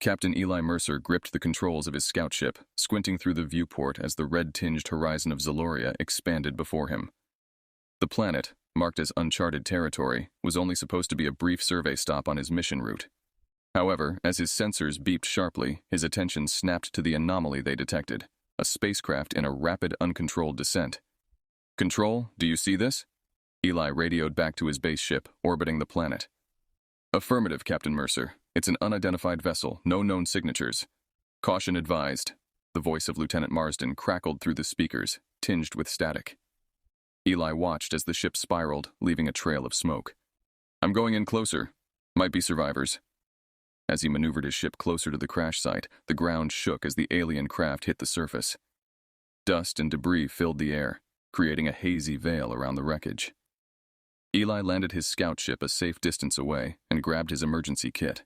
Captain Eli Mercer gripped the controls of his scout ship, squinting through the viewport as the red-tinged horizon of Zaloria expanded before him. The planet, marked as uncharted territory, was only supposed to be a brief survey stop on his mission route. However, as his sensors beeped sharply, his attention snapped to the anomaly they detected, a spacecraft in a rapid, uncontrolled descent. "Control, do you see this?" Eli radioed back to his base ship, orbiting the planet. "Affirmative, Captain Mercer. It's an unidentified vessel, no known signatures. Caution advised." The voice of Lieutenant Marsden crackled through the speakers, tinged with static. Eli watched as the ship spiraled, leaving a trail of smoke. "I'm going in closer. Might be survivors." As he maneuvered his ship closer to the crash site, the ground shook as the alien craft hit the surface. Dust and debris filled the air, creating a hazy veil around the wreckage. Eli landed his scout ship a safe distance away and grabbed his emergency kit.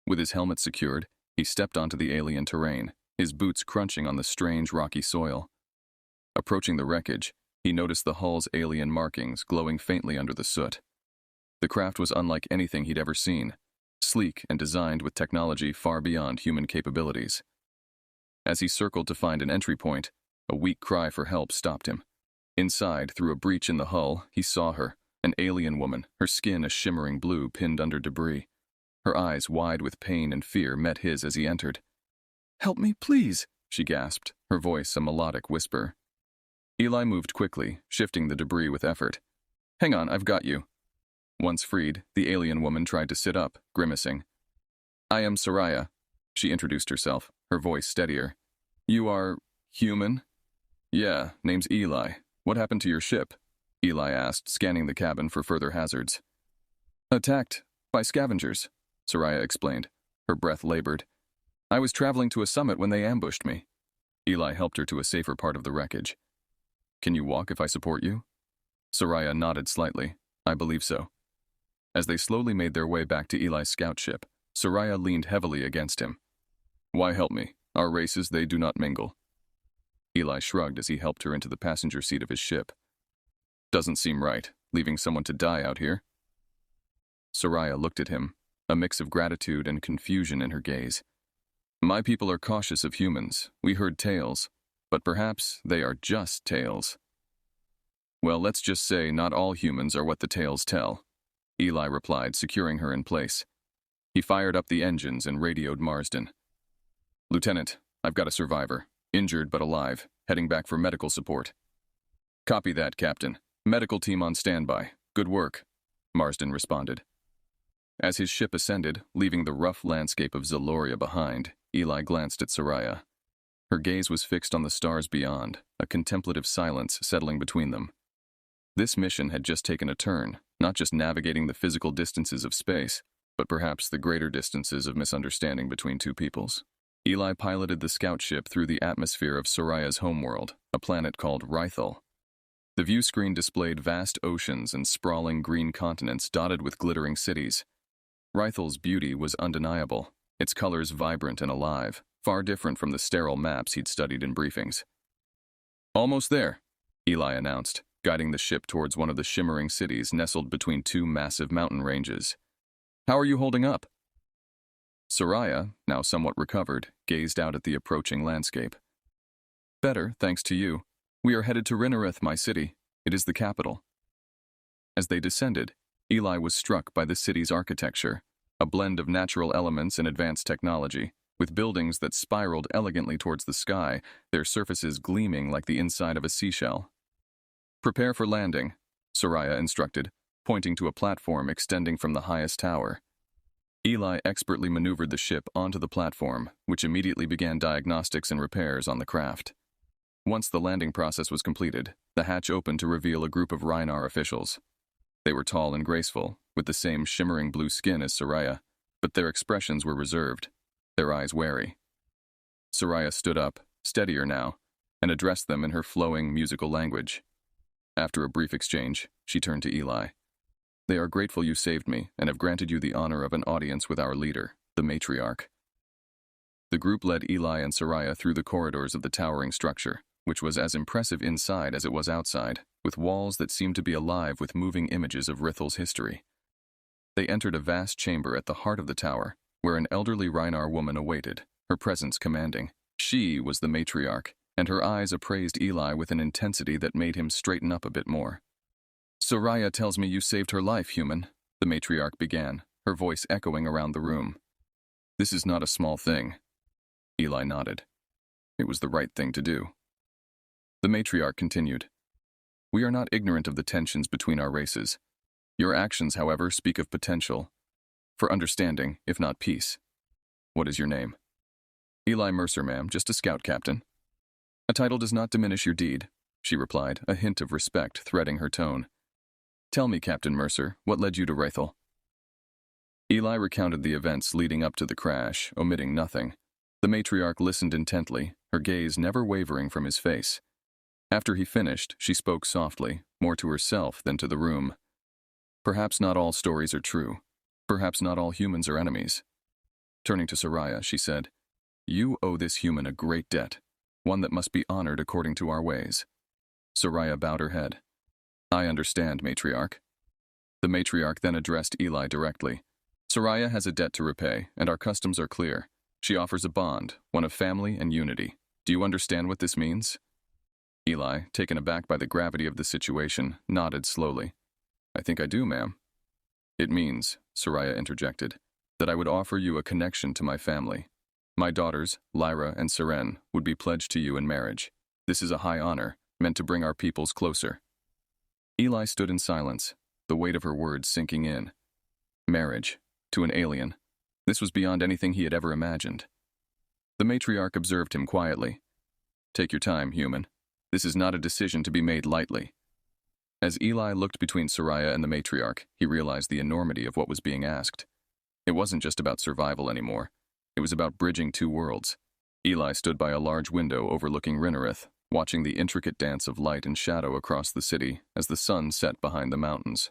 With his helmet secured, he stepped onto the alien terrain, his boots crunching on the strange rocky soil. Approaching the wreckage, he noticed the hull's alien markings glowing faintly under the soot. The craft was unlike anything he'd ever seen, sleek and designed with technology far beyond human capabilities. As he circled to find an entry point, a weak cry for help stopped him. Inside, through a breach in the hull, he saw her, an alien woman, her skin a shimmering blue pinned under debris. Her eyes, wide with pain and fear, met his as he entered. "Help me, please," she gasped, her voice a melodic whisper. Eli moved quickly, shifting the debris with effort. "Hang on, I've got you." Once freed, the alien woman tried to sit up, grimacing. "I am Soraya," she introduced herself, her voice steadier. "You are human?" "Yeah, name's Eli. What happened to your ship?" Eli asked, scanning the cabin for further hazards. "Attacked by scavengers," Soraya explained, her breath labored. "I was traveling to a summit when they ambushed me." Eli helped her to a safer part of the wreckage. "Can you walk if I support you?" Soraya nodded slightly. "I believe so." As they slowly made their way back to Eli's scout ship, Soraya leaned heavily against him. "Why help me? Our races, they do not mingle." Eli shrugged as he helped her into the passenger seat of his ship. "Doesn't seem right, leaving someone to die out here." Soraya looked at him, a mix of gratitude and confusion in her gaze. "My people are cautious of humans. We heard tales, but perhaps they are just tales." "Well, let's just say not all humans are what the tales tell," Eli replied, securing her in place. He fired up the engines and radioed Marsden. "Lieutenant, I've got a survivor, injured but alive, heading back for medical support." "Copy that, Captain. Medical team on standby. Good work," Marsden responded. As his ship ascended, leaving the rough landscape of Zaloria behind, Eli glanced at Soraya. Her gaze was fixed on the stars beyond, a contemplative silence settling between them. This mission had just taken a turn, not just navigating the physical distances of space, but perhaps the greater distances of misunderstanding between two peoples. Eli piloted the scout ship through the atmosphere of Soraya's homeworld, a planet called Rythel. The view screen displayed vast oceans and sprawling green continents dotted with glittering cities. Rythel's beauty was undeniable, its colors vibrant and alive, far different from the sterile maps he'd studied in briefings. "Almost there," Eli announced, guiding the ship towards one of the shimmering cities nestled between two massive mountain ranges. "How are you holding up?" Soraya, now somewhat recovered, gazed out at the approaching landscape. "Better, thanks to you. We are headed to Rinnerith, my city. It is the capital." As they descended, Eli was struck by the city's architecture, a blend of natural elements and advanced technology, with buildings that spiraled elegantly towards the sky, their surfaces gleaming like the inside of a seashell. "Prepare for landing," Soraya instructed, pointing to a platform extending from the highest tower. Eli expertly maneuvered the ship onto the platform, which immediately began diagnostics and repairs on the craft. Once the landing process was completed, the hatch opened to reveal a group of Rhinar officials. They were tall and graceful, with the same shimmering blue skin as Soraya, but their expressions were reserved, their eyes wary. Soraya stood up, steadier now, and addressed them in her flowing musical language. After a brief exchange, she turned to Eli. "They are grateful you saved me and have granted you the honor of an audience with our leader, the matriarch." The group led Eli and Soraya through the corridors of the towering structure, which was as impressive inside as it was outside, with walls that seemed to be alive with moving images of Rithel's history. They entered a vast chamber at the heart of the tower, where an elderly Rhinar woman awaited, her presence commanding. She was the matriarch, and her eyes appraised Eli with an intensity that made him straighten up a bit more. "Soraya tells me you saved her life, human," the matriarch began, her voice echoing around the room. "This is not a small thing." Eli nodded. It was the right thing to do. The matriarch continued. "We are not ignorant of the tensions between our races. Your actions, however, speak of potential for understanding, if not peace. What is your name?" "Eli Mercer, ma'am, just a scout captain." "A title does not diminish your deed," she replied, a hint of respect threading her tone. "Tell me, Captain Mercer, what led you to Wraithel?" Eli recounted the events leading up to the crash, omitting nothing. The matriarch listened intently, her gaze never wavering from his face. After he finished, she spoke softly, more to herself than to the room. "Perhaps not all stories are true. Perhaps not all humans are enemies." Turning to Soraya, she said, "You owe this human a great debt, one that must be honored according to our ways." Soraya bowed her head. "I understand, matriarch." The matriarch then addressed Eli directly. "Soraya has a debt to repay, and our customs are clear. She offers a bond, one of family and unity. Do you understand what this means?" Eli, taken aback by the gravity of the situation, nodded slowly. "I think I do, ma'am." "It means," Soraya interjected, "that I would offer you a connection to my family. My daughters, Lyra and Seren, would be pledged to you in marriage. This is a high honor, meant to bring our peoples closer." Eli stood in silence, the weight of her words sinking in. Marriage, to an alien. This was beyond anything he had ever imagined. The matriarch observed him quietly. "Take your time, human. This is not a decision to be made lightly." As Eli looked between Soraya and the matriarch, he realized the enormity of what was being asked. It wasn't just about survival anymore. It was about bridging two worlds. Eli stood by a large window overlooking Rinnerith, watching the intricate dance of light and shadow across the city as the sun set behind the mountains.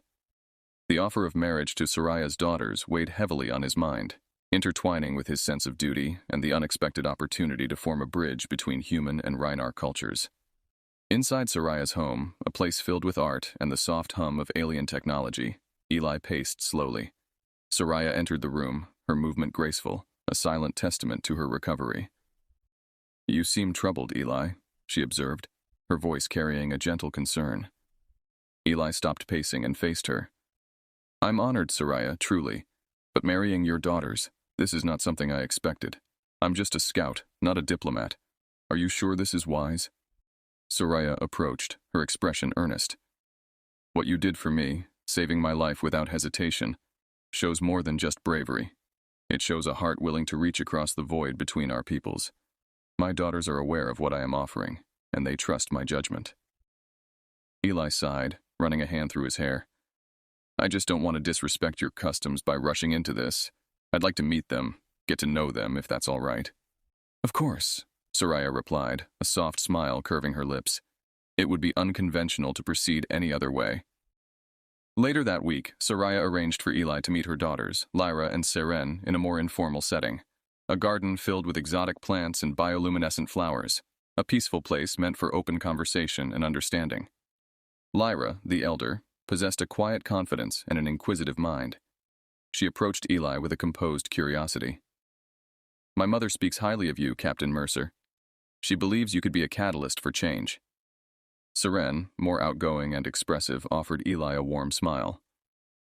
The offer of marriage to Soraya's daughters weighed heavily on his mind, intertwining with his sense of duty and the unexpected opportunity to form a bridge between human and Rhinar cultures. Inside Soraya's home, a place filled with art and the soft hum of alien technology, Eli paced slowly. Soraya entered the room, her movement graceful, a silent testament to her recovery. "You seem troubled, Eli," she observed, her voice carrying a gentle concern. Eli stopped pacing and faced her. "I'm honored, Soraya, truly. But marrying your daughters, this is not something I expected. I'm just a scout, not a diplomat. Are you sure this is wise?" Soraya approached, her expression earnest. "What you did for me, saving my life without hesitation, shows more than just bravery. It shows a heart willing to reach across the void between our peoples. My daughters are aware of what I am offering, and they trust my judgment." Eli sighed, running a hand through his hair. "I just don't want to disrespect your customs by rushing into this. I'd like to meet them, get to know them, if that's all right." "Of course," Soraya replied, a soft smile curving her lips. "It would be unconventional to proceed any other way." Later that week, Soraya arranged for Eli to meet her daughters, Lyra and Seren, in a more informal setting. A garden filled with exotic plants and bioluminescent flowers, a peaceful place meant for open conversation and understanding. Lyra, the elder, possessed a quiet confidence and an inquisitive mind. She approached Eli with a composed curiosity. "My mother speaks highly of you, Captain Mercer. She believes you could be a catalyst for change." Seren, more outgoing and expressive, offered Eli a warm smile.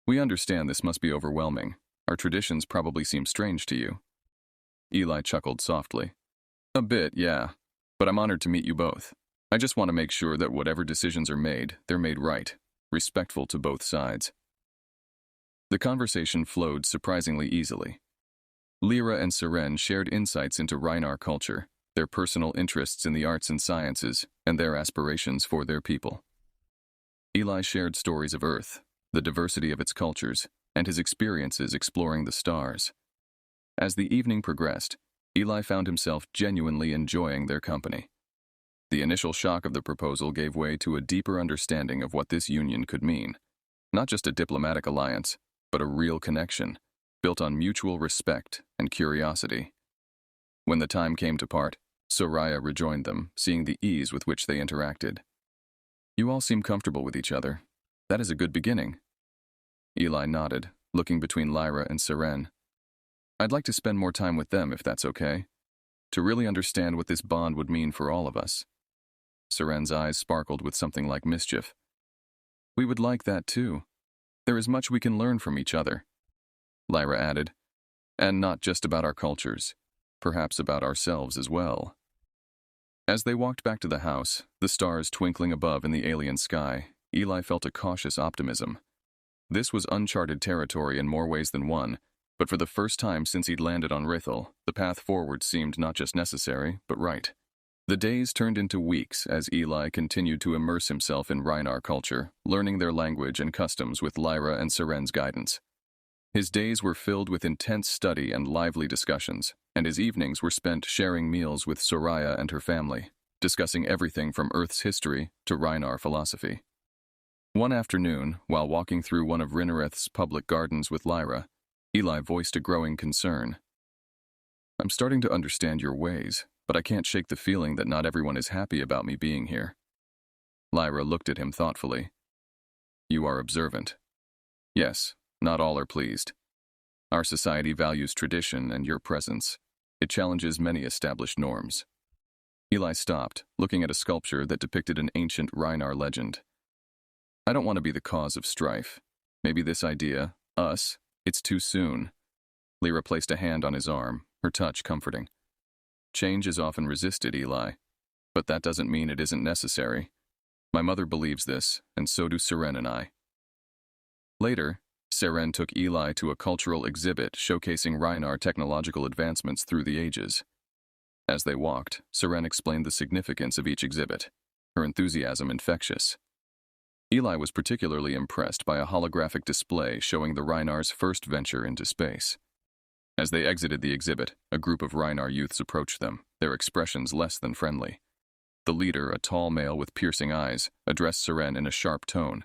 "We understand this must be overwhelming. Our traditions probably seem strange to you." Eli chuckled softly. "A bit, yeah. But I'm honored to meet you both. I just want to make sure that whatever decisions are made, they're made right, respectful to both sides." The conversation flowed surprisingly easily. Lyra and Seren shared insights into Rhinar culture, their personal interests in the arts and sciences, and their aspirations for their people. Eli shared stories of Earth, the diversity of its cultures, and his experiences exploring the stars. As the evening progressed, Eli found himself genuinely enjoying their company. The initial shock of the proposal gave way to a deeper understanding of what this union could mean. Not just a diplomatic alliance, but a real connection, built on mutual respect and curiosity. When the time came to part, Soraya rejoined them, seeing the ease with which they interacted. "You all seem comfortable with each other. That is a good beginning." Eli nodded, looking between Lyra and Seren. I'd like to spend more time with them if that's okay, to really understand what this bond would mean for all of us. Seren's eyes sparkled with something like mischief. We would like that too. There is much we can learn from each other, Lyra added, and not just about our cultures, perhaps about ourselves as well. As they walked back to the house, the stars twinkling above in the alien sky, Eli felt a cautious optimism. This was uncharted territory in more ways than one, but for the first time since he'd landed on Rithel, the path forward seemed not just necessary, but right. The days turned into weeks as Eli continued to immerse himself in Rhinar culture, learning their language and customs with Lyra and Seren's guidance. His days were filled with intense study and lively discussions, and his evenings were spent sharing meals with Soraya and her family, discussing everything from Earth's history to Rhinar philosophy. One afternoon, while walking through one of Rinnereth's public gardens with Lyra, Eli voiced a growing concern. I'm starting to understand your ways, but I can't shake the feeling that not everyone is happy about me being here. Lyra looked at him thoughtfully. You are observant. Yes, not all are pleased. Our society values tradition and your presence. It challenges many established norms. Eli stopped, looking at a sculpture that depicted an ancient Rhinar legend. I don't want to be the cause of strife. Maybe this idea, us, it's too soon. Lyra placed a hand on his arm, her touch comforting. Change is often resisted, Eli, but that doesn't mean it isn't necessary. My mother believes this, and so do Seren and I. Later, Seren took Eli to a cultural exhibit showcasing Rhinar technological advancements through the ages. As they walked, Seren explained the significance of each exhibit, her enthusiasm infectious. Eli was particularly impressed by a holographic display showing the Rhinar's first venture into space. As they exited the exhibit, a group of Rhinar youths approached them, their expressions less than friendly. The leader, a tall male with piercing eyes, addressed Seren in a sharp tone.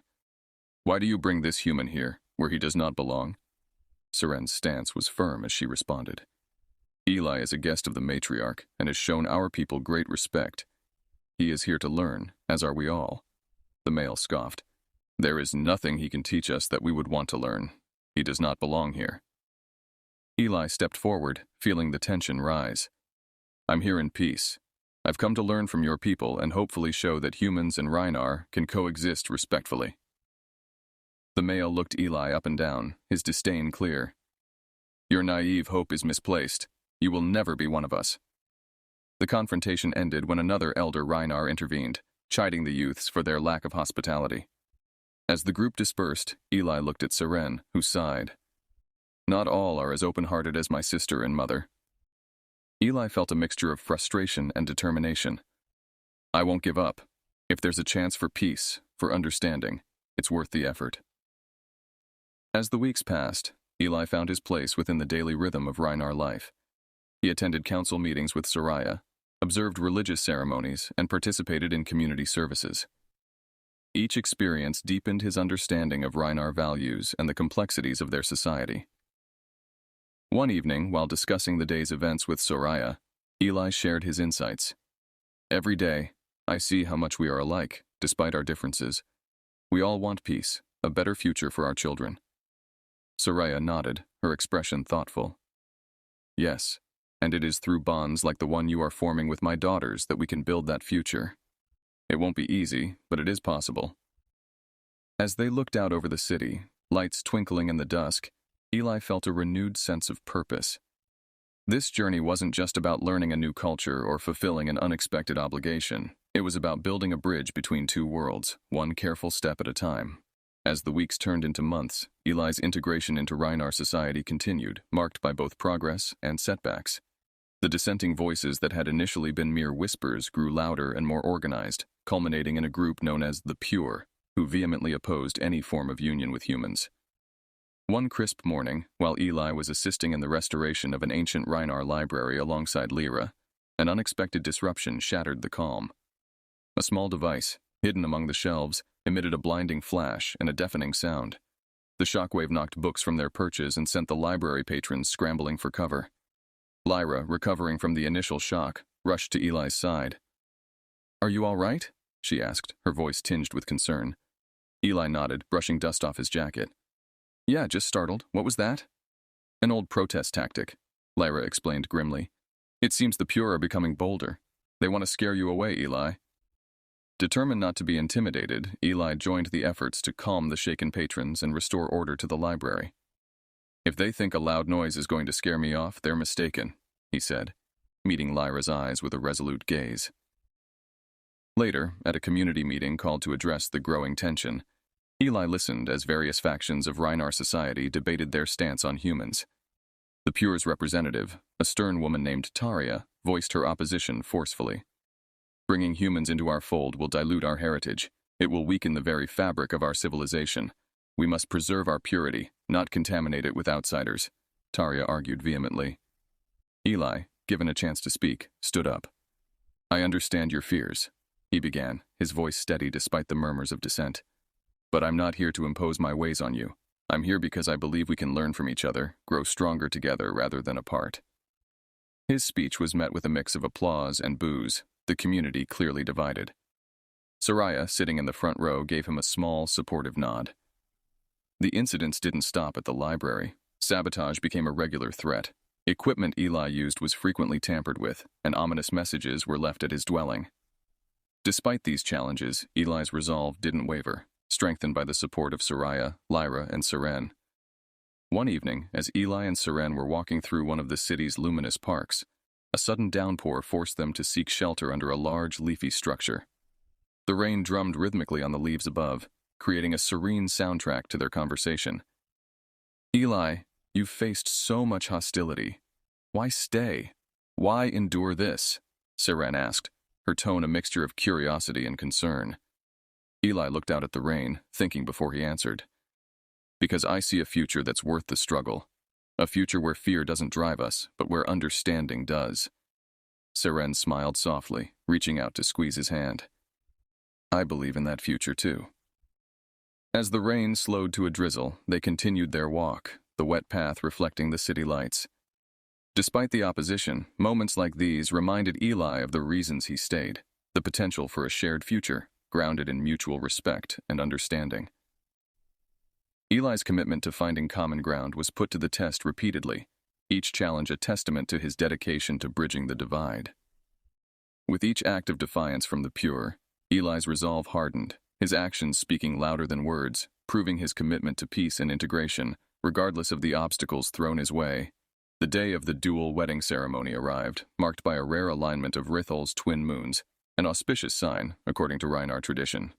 Why do you bring this human here, where he does not belong? Seren's stance was firm as she responded. Eli is a guest of the matriarch and has shown our people great respect. He is here to learn, as are we all. The male scoffed. There is nothing he can teach us that we would want to learn. He does not belong here. Eli stepped forward, feeling the tension rise. I'm here in peace. I've come to learn from your people and hopefully show that humans and Rhinar can coexist respectfully. The male looked Eli up and down, his disdain clear. Your naive hope is misplaced. You will never be one of us. The confrontation ended when another elder Rhinar intervened, chiding the youths for their lack of hospitality. As the group dispersed, Eli looked at Seren, who sighed. Not all are as open-hearted as my sister and mother. Eli felt a mixture of frustration and determination. I won't give up. If there's a chance for peace, for understanding, it's worth the effort. As the weeks passed, Eli found his place within the daily rhythm of Rhinar life. He attended council meetings with Soraya, observed religious ceremonies, and participated in community services. Each experience deepened his understanding of Rhinar values and the complexities of their society. One evening, while discussing the day's events with Soraya, Eli shared his insights. Every day, I see how much we are alike, despite our differences. We all want peace, a better future for our children. Soraya nodded, her expression thoughtful. Yes, and it is through bonds like the one you are forming with my daughters that we can build that future. It won't be easy, but it is possible. As they looked out over the city, lights twinkling in the dusk, Eli felt a renewed sense of purpose. This journey wasn't just about learning a new culture or fulfilling an unexpected obligation. It was about building a bridge between two worlds, one careful step at a time. As the weeks turned into months, Eli's integration into Rhinar society continued, marked by both progress and setbacks. The dissenting voices that had initially been mere whispers grew louder and more organized, culminating in a group known as the Pure, who vehemently opposed any form of union with humans. One crisp morning, while Eli was assisting in the restoration of an ancient Rhinar library alongside Lyra, an unexpected disruption shattered the calm. A small device, hidden among the shelves, emitted a blinding flash and a deafening sound. The shockwave knocked books from their perches and sent the library patrons scrambling for cover. Lyra, recovering from the initial shock, rushed to Eli's side. Are you all right? She asked, her voice tinged with concern. Eli nodded, brushing dust off his jacket. Yeah, just startled. What was that? An old protest tactic, Lyra explained grimly. It seems the Pure are becoming bolder. They want to scare you away, Eli. Determined not to be intimidated, Eli joined the efforts to calm the shaken patrons and restore order to the library. If they think a loud noise is going to scare me off, they're mistaken, he said, meeting Lyra's eyes with a resolute gaze. Later, at a community meeting called to address the growing tension, Eli listened as various factions of Rhynar society debated their stance on humans. The Pure's representative, a stern woman named Taria, voiced her opposition forcefully. Bringing humans into our fold will dilute our heritage. It will weaken the very fabric of our civilization. We must preserve our purity, not contaminate it with outsiders, Taria argued vehemently. Eli, given a chance to speak, stood up. I understand your fears, he began, his voice steady despite the murmurs of dissent. But I'm not here to impose my ways on you. I'm here because I believe we can learn from each other, grow stronger together rather than apart. His speech was met with a mix of applause and boos, the community clearly divided. Soraya, sitting in the front row, gave him a small, supportive nod. The incidents didn't stop at the library. Sabotage became a regular threat. Equipment Eli used was frequently tampered with, and ominous messages were left at his dwelling. Despite these challenges, Eli's resolve didn't waver, strengthened by the support of Soraya, Lyra, and Seren. One evening, as Eli and Seren were walking through one of the city's luminous parks, a sudden downpour forced them to seek shelter under a large, leafy structure. The rain drummed rhythmically on the leaves above, creating a serene soundtrack to their conversation. Eli, you've faced so much hostility. Why stay? Why endure this? Seren asked, her tone a mixture of curiosity and concern. Eli looked out at the rain, thinking before he answered. Because I see a future that's worth the struggle. A future where fear doesn't drive us, but where understanding does. Seren smiled softly, reaching out to squeeze his hand. I believe in that future too. As the rain slowed to a drizzle, they continued their walk, the wet path reflecting the city lights. Despite the opposition, moments like these reminded Eli of the reasons he stayed, the potential for a shared future, grounded in mutual respect and understanding. Eli's commitment to finding common ground was put to the test repeatedly, each challenge a testament to his dedication to bridging the divide. With each act of defiance from the Pure, Eli's resolve hardened, his actions speaking louder than words, proving his commitment to peace and integration, regardless of the obstacles thrown his way. The day of the dual wedding ceremony arrived, marked by a rare alignment of Rithol's twin moons, an auspicious sign, according to Rhynar tradition.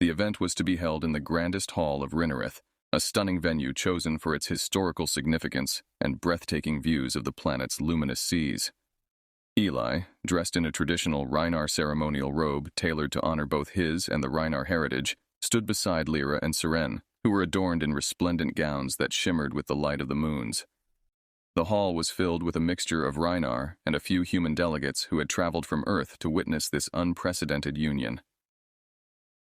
The event was to be held in the grandest hall of Rinnerith, a stunning venue chosen for its historical significance and breathtaking views of the planet's luminous seas. Eli, dressed in a traditional Rhynar ceremonial robe tailored to honor both his and the Rhynar heritage, stood beside Lyra and Seren, who were adorned in resplendent gowns that shimmered with the light of the moons. The hall was filled with a mixture of Rhynar and a few human delegates who had traveled from Earth to witness this unprecedented union.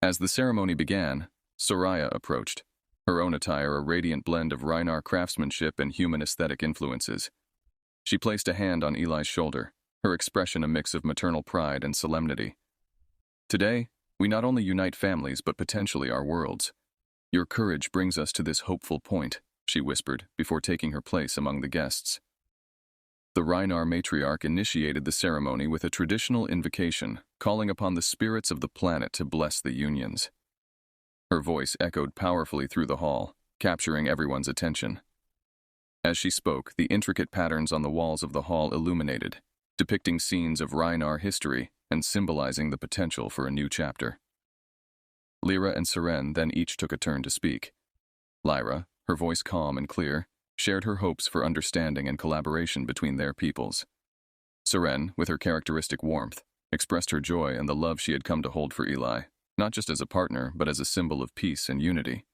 As the ceremony began, Soraya approached, her own attire a radiant blend of Rhynar craftsmanship and human aesthetic influences. She placed a hand on Eli's shoulder, her expression a mix of maternal pride and solemnity. Today, we not only unite families but potentially our worlds. Your courage brings us to this hopeful point, she whispered before taking her place among the guests. The Rhynar matriarch initiated the ceremony with a traditional invocation, calling upon the spirits of the planet to bless the unions. Her voice echoed powerfully through the hall, capturing everyone's attention. As she spoke, the intricate patterns on the walls of the hall illuminated, depicting scenes of Rhynar history and symbolizing the potential for a new chapter. Lyra and Seren then each took a turn to speak. Lyra, her voice calm and clear, shared her hopes for understanding and collaboration between their peoples. Seren, with her characteristic warmth, expressed her joy and the love she had come to hold for Eli, not just as a partner, but as a symbol of peace and unity.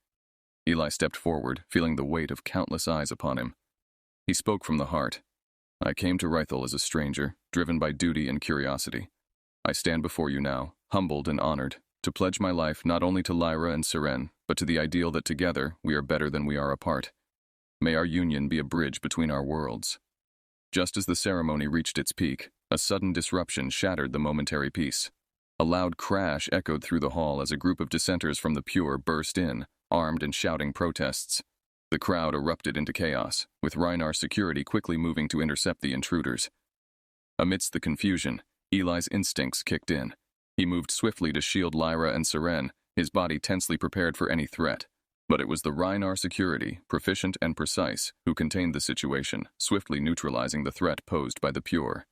Eli stepped forward, feeling the weight of countless eyes upon him. He spoke from the heart. I came to Rhythal as a stranger, driven by duty and curiosity. I stand before you now, humbled and honored, to pledge my life not only to Lyra and Seren, but to the ideal that together we are better than we are apart. May our union be a bridge between our worlds. Just as the ceremony reached its peak, a sudden disruption shattered the momentary peace. A loud crash echoed through the hall as a group of dissenters from the Pure burst in, armed and shouting protests. The crowd erupted into chaos, with Rhinar security quickly moving to intercept the intruders. Amidst the confusion, Eli's instincts kicked in. He moved swiftly to shield Lyra and Seren, his body tensely prepared for any threat. But it was the Rhinar security, proficient and precise, who contained the situation, swiftly neutralizing the threat posed by the Pure.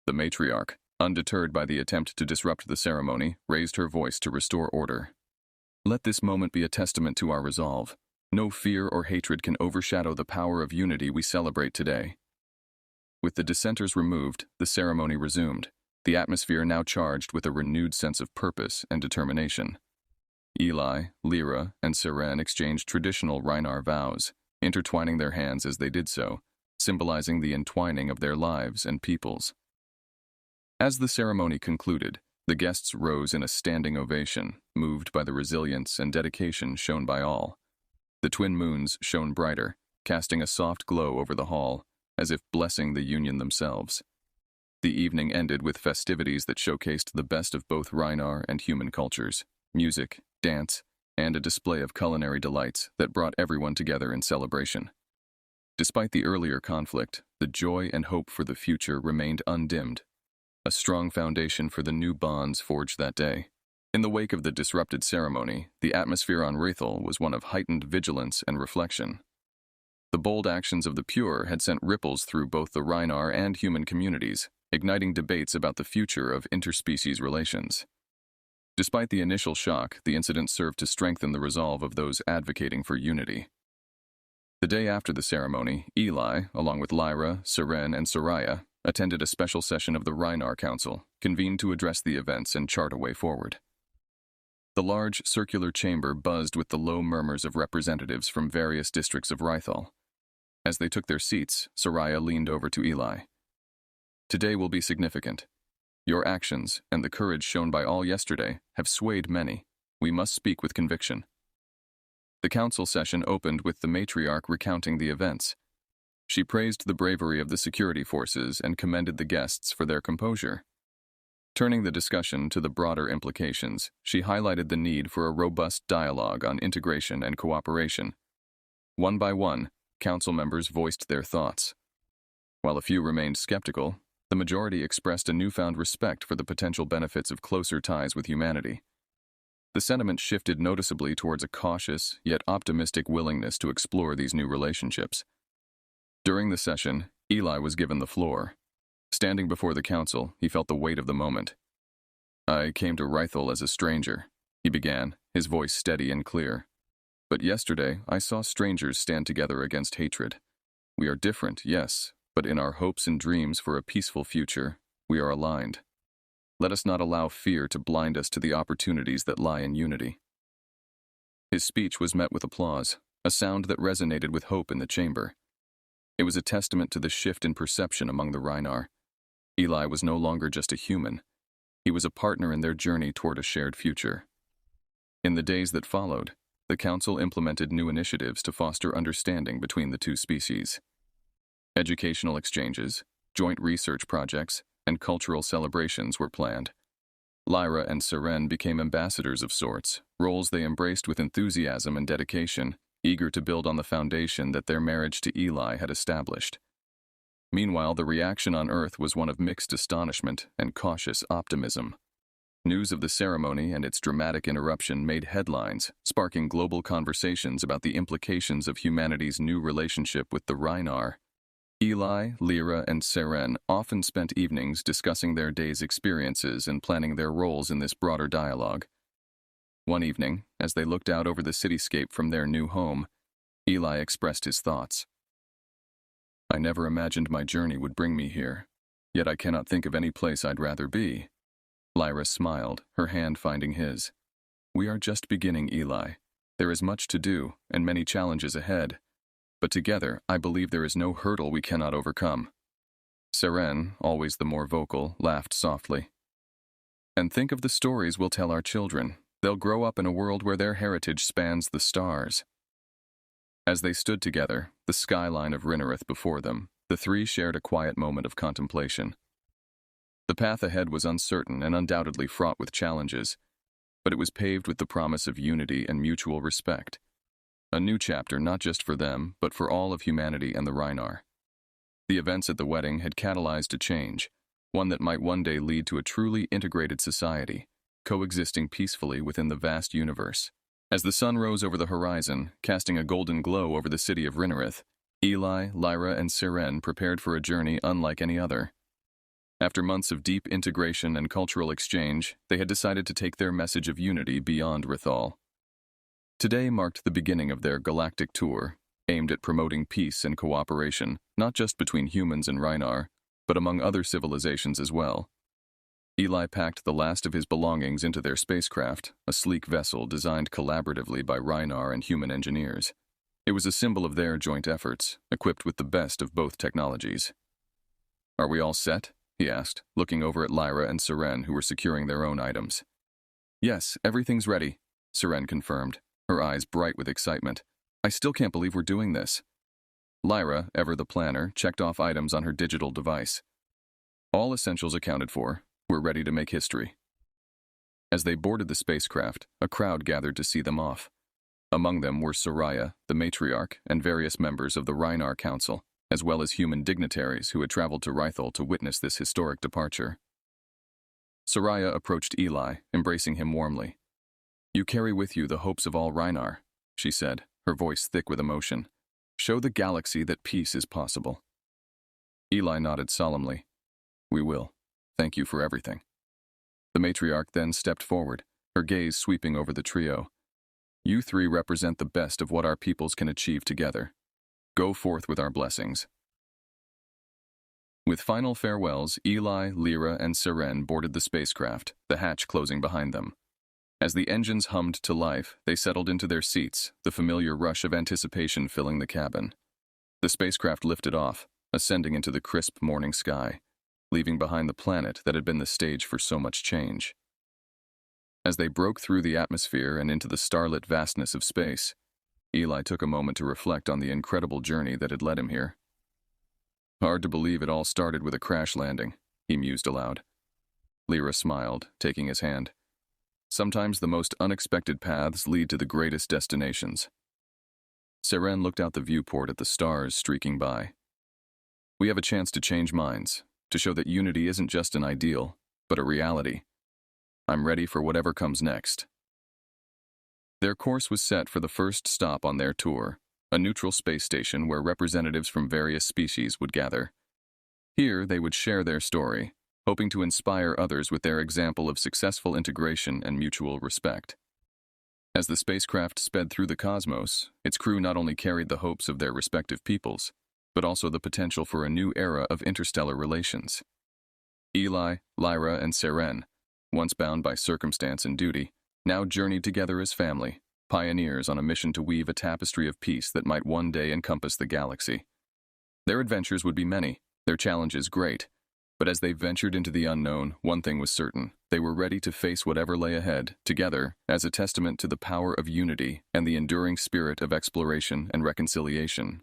The matriarch, undeterred by the attempt to disrupt the ceremony, raised her voice to restore order. Let this moment be a testament to our resolve. No fear or hatred can overshadow the power of unity we celebrate today. With the dissenters removed, the ceremony resumed, the atmosphere now charged with a renewed sense of purpose and determination. Eli, Lyra, and Seren exchanged traditional Rhinar vows, intertwining their hands as they did so, symbolizing the entwining of their lives and peoples. As the ceremony concluded, the guests rose in a standing ovation, moved by the resilience and dedication shown by all. The twin moons shone brighter, casting a soft glow over the hall, as if blessing the union themselves. The evening ended with festivities that showcased the best of both Rhinar and human cultures, music, dance, and a display of culinary delights that brought everyone together in celebration. Despite the earlier conflict, the joy and hope for the future remained undimmed, a strong foundation for the new bonds forged that day. In the wake of the disrupted ceremony, the atmosphere on Raythel was one of heightened vigilance and reflection. The bold actions of the Pure had sent ripples through both the Rhinar and human communities, igniting debates about the future of interspecies relations. Despite the initial shock, the incident served to strengthen the resolve of those advocating for unity. The day after the ceremony, Eli, along with Lyra, Seren, and Soraya, attended a special session of the Rhinar Council, convened to address the events and chart a way forward. The large, circular chamber buzzed with the low murmurs of representatives from various districts of Raythel. As they took their seats, Soraya leaned over to Eli. Today will be significant. Your actions, and the courage shown by all yesterday, have swayed many. We must speak with conviction. The council session opened with the matriarch recounting the events. She praised the bravery of the security forces and commended the guests for their composure. Turning the discussion to the broader implications, she highlighted the need for a robust dialogue on integration and cooperation. One by one, council members voiced their thoughts. While a few remained skeptical, the majority expressed a newfound respect for the potential benefits of closer ties with humanity. The sentiment shifted noticeably towards a cautious, yet optimistic willingness to explore these new relationships. During the session, Eli was given the floor. Standing before the council, he felt the weight of the moment. I came to Raythel as a stranger, he began, his voice steady and clear. But yesterday, I saw strangers stand together against hatred. We are different, yes, but in our hopes and dreams for a peaceful future, we are aligned. Let us not allow fear to blind us to the opportunities that lie in unity. His speech was met with applause, a sound that resonated with hope in the chamber. It was a testament to the shift in perception among the Rhinar. Eli was no longer just a human. He was a partner in their journey toward a shared future. In the days that followed, the council implemented new initiatives to foster understanding between the two species. Educational exchanges, joint research projects, and cultural celebrations were planned. Lyra and Seren became ambassadors of sorts, roles they embraced with enthusiasm and dedication, eager to build on the foundation that their marriage to Eli had established. Meanwhile, the reaction on Earth was one of mixed astonishment and cautious optimism. News of the ceremony and its dramatic interruption made headlines, sparking global conversations about the implications of humanity's new relationship with the Rhinar. Eli, Lyra, and Seren often spent evenings discussing their day's experiences and planning their roles in this broader dialogue. One evening, as they looked out over the cityscape from their new home, Eli expressed his thoughts. I never imagined my journey would bring me here, yet I cannot think of any place I'd rather be. Lyra smiled, her hand finding his. We are just beginning, Eli. There is much to do, and many challenges ahead. But together, I believe there is no hurdle we cannot overcome. Seren, always the more vocal, laughed softly. And think of the stories we'll tell our children. They'll grow up in a world where their heritage spans the stars. As they stood together, the skyline of Rinnerith before them, the three shared a quiet moment of contemplation. The path ahead was uncertain and undoubtedly fraught with challenges, but it was paved with the promise of unity and mutual respect. a new chapter not just for them, but for all of humanity and the Rhinar. The events at the wedding had catalyzed a change, one that might one day lead to a truly integrated society, coexisting peacefully within the vast universe. As the sun rose over the horizon, casting a golden glow over the city of Rinnerith, Eli, Lyra, and Seren prepared for a journey unlike any other. After months of deep integration and cultural exchange, they had decided to take their message of unity beyond Rithal. Today marked the beginning of their galactic tour, aimed at promoting peace and cooperation, not just between humans and Rhinar, but among other civilizations as well. Eli packed the last of his belongings into their spacecraft, a sleek vessel designed collaboratively by Rhinar and human engineers. It was a symbol of their joint efforts, equipped with the best of both technologies. "Are we all set?" he asked, looking over at Lyra and Seren, who were securing their own items. "Yes, everything's ready," Seren confirmed, her eyes bright with excitement. "I still can't believe we're doing this." Lyra, ever the planner, checked off items on her digital device. All essentials accounted for, we're ready to make history. As they boarded the spacecraft, a crowd gathered to see them off. Among them were Soraya, the matriarch, and various members of the Rhinar Council, as well as human dignitaries who had traveled to Rithal to witness this historic departure. Soraya approached Eli, embracing him warmly. "You carry with you the hopes of all Rhinar," she said, her voice thick with emotion. "Show the galaxy that peace is possible." Eli nodded solemnly. "We will. Thank you for everything." The matriarch then stepped forward, her gaze sweeping over the trio. "You three represent the best of what our peoples can achieve together. Go forth with our blessings." With final farewells, Eli, Lyra, and Seren boarded the spacecraft, the hatch closing behind them. As the engines hummed to life, they settled into their seats, the familiar rush of anticipation filling the cabin. The spacecraft lifted off, ascending into the crisp morning sky, leaving behind the planet that had been the stage for so much change. As they broke through the atmosphere and into the starlit vastness of space, Eli took a moment to reflect on the incredible journey that had led him here. "Hard to believe it all started with a crash landing," he mused aloud. Lyra smiled, taking his hand. "Sometimes the most unexpected paths lead to the greatest destinations." Seren looked out the viewport at the stars streaking by. "We have a chance to change minds, to show that unity isn't just an ideal, but a reality. I'm ready for whatever comes next." Their course was set for the first stop on their tour, a neutral space station where representatives from various species would gather. Here they would share their story, hoping to inspire others with their example of successful integration and mutual respect. As the spacecraft sped through the cosmos, its crew not only carried the hopes of their respective peoples, but also the potential for a new era of interstellar relations. Eli, Lyra, and Seren, once bound by circumstance and duty, now journeyed together as family, pioneers on a mission to weave a tapestry of peace that might one day encompass the galaxy. Their adventures would be many, their challenges great, but as they ventured into the unknown, one thing was certain: they were ready to face whatever lay ahead, together, as a testament to the power of unity and the enduring spirit of exploration and reconciliation.